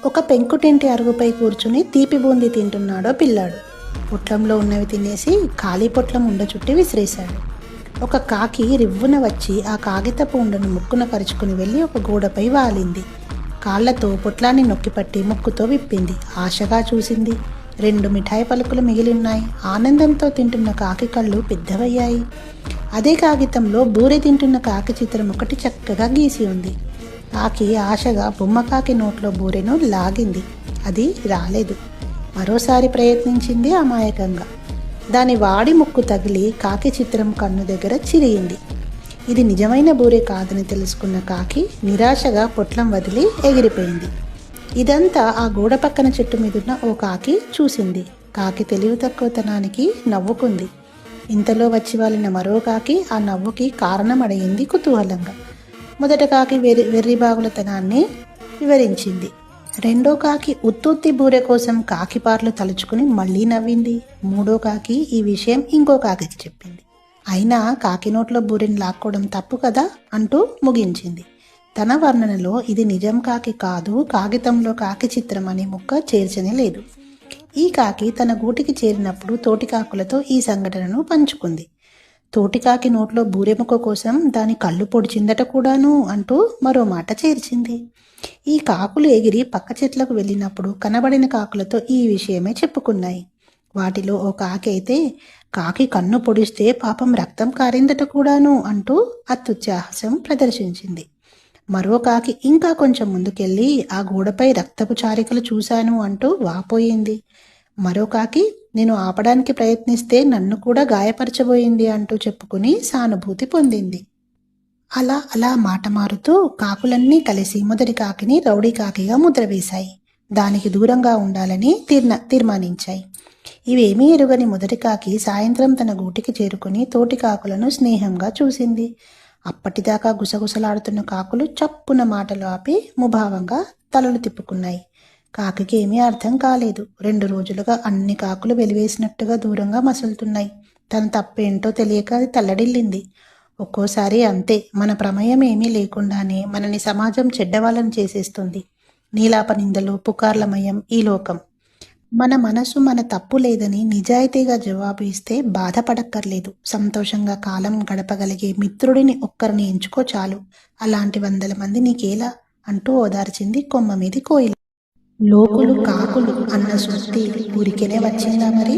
ఒక పెంకుటింటి అరుగుపై కూర్చుని తీపి బూందీ తింటున్నాడో పిల్లాడు. పొట్లంలో ఉన్నవి తినేసి ఖాళీ పొట్లం ఉండ చుట్టి విసిరేశాడు. ఒక కాకి రివ్వున వచ్చి ఆ కాగితపు ఉండను ముక్కున కరుచుకుని వెళ్ళి ఒక గోడపై వాలింది. కాళ్లతో పొట్లాన్ని నొక్కిపట్టి ముక్కుతో విప్పింది. ఆశగా చూసింది. 2 మిఠాయి పలుకులు మిగిలిన్నాయి. ఆనందంతో తింటున్న కాకి కళ్ళు పెద్దవయ్యాయి. అదే కాగితంలో బూరె తింటున్న కాకి చిత్రం ఒకటి చక్కగా గీసి ఉంది. కాకి ఆశగా బొమ్మకాకి నోట్లో బూరెను లాగింది. అది రాలేదు. మరోసారి ప్రయత్నించింది అమాయకంగా. దాని వాడి ముక్కు తగిలి కాకి చిత్రం కన్ను దగ్గర చిరిగింది. ఇది నిజమైన బూరె కాదని తెలుసుకున్న కాకి నిరాశగా పొట్లం వదిలి ఎగిరిపోయింది. ఇదంతా ఆ గోడ పక్కన చెట్టు మీదున్న ఓ కాకి చూసింది. కాకి తెలివి తక్కువతనానికి నవ్వుకుంది. ఇంతలో వచ్చి వాలిన మరో కాకి ఆ నవ్వుకి కారణం అడిగింది కుతూహలంగా. మొదట కాకి వెర్రిబాగులతనాన్ని వివరించింది. రెండో కాకి ఉత్తుత్తి బూరె కోసం కాకి పార్లు తలుచుకుని మళ్ళీ నవ్వింది. మూడో కాకి ఈ విషయం ఇంకో కాకికి చెప్పింది. అయినా కాకి నోట్లో బూరెని లాక్కోవడం తప్పు కదా అంటూ ముగించింది. తన వర్ణనలో ఇది నిజం కాకి కాదు, కాగితంలో కాకి చిత్రం అనే ముక్క చేర్చనే లేదు. ఈ కాకి తన గూటికి చేరినప్పుడు తోటి కాకులతో ఈ సంఘటనను పంచుకుంది. తోటికాకి నోట్లో బూరెముక కోసం దాని కళ్ళు పొడిచిందట కూడాను అంటూ మరో మాట చేర్చింది. ఈ కాకులు ఎగిరి పక్క చెట్లకు వెళ్ళినప్పుడు కనబడిన కాకులతో ఈ విషయమే చెప్పుకున్నాయి. వాటిలో ఓ కాకి అయితే కాకి కన్ను పొడిస్తే పాపం రక్తం కారిందట కూడాను అంటూ అత్యుత్సాహం ప్రదర్శించింది. మరో కాకి ఇంకా కొంచెం ముందుకెళ్ళి ఆ గోడపై రక్తపు చారికలు చూశాను అంటూ వాపోయింది. మరో కాకి నేను ఆపడానికి ప్రయత్నిస్తే నన్ను కూడా గాయపరచబోయింది అంటూ చెప్పుకుని సానుభూతి పొందింది. అలా అలా మాట మారుతూ కాకులన్నీ కలిసి మొదటి కాకిని రౌడీ కాకిగా ముద్ర వేశాయి. దానికి దూరంగా ఉండాలని తీర్మానించాయి. ఇవేమీ ఎరుగని మొదటి కాకి సాయంత్రం తన గూటికి చేరుకుని తోటి కాకులను స్నేహంగా చూసింది. అప్పటిదాకా గుసగుసలాడుతున్న కాకులు చప్పున మాటలు ఆపి ముభావంగా తలలు తిప్పుకున్నాయి. కాకికి ఏమీ అర్థం కాలేదు. 2 రోజులుగా అన్ని కాకులు వెలివేసినట్టుగా దూరంగా మసులుతున్నాయి. తన తప్పేంటో తెలియక అది తల్లడిల్లింది. ఒక్కోసారి అంతే, మన ప్రమేయం ఏమీ లేకుండానే మనని సమాజం చెడ్డవాళ్ళని చేసేస్తుంది. నీలాప నిందలు, పుకార్లమయం ఈ లోకం. మన మనసు మన తప్పు లేదని నిజాయితీగా జవాబు ఇస్తే బాధపడక్కర్లేదు. సంతోషంగా కాలం గడపగలిగే మిత్రుడిని ఒక్కరిని ఎంచుకో చాలు. అలాంటి 100 మంది నీకేలా అంటూ ఓదార్చింది కొమ్మ మీది కోయిల. లోకులు కాకులు అన్న సూక్తి ఊరికేనే వచ్చిందా మరి?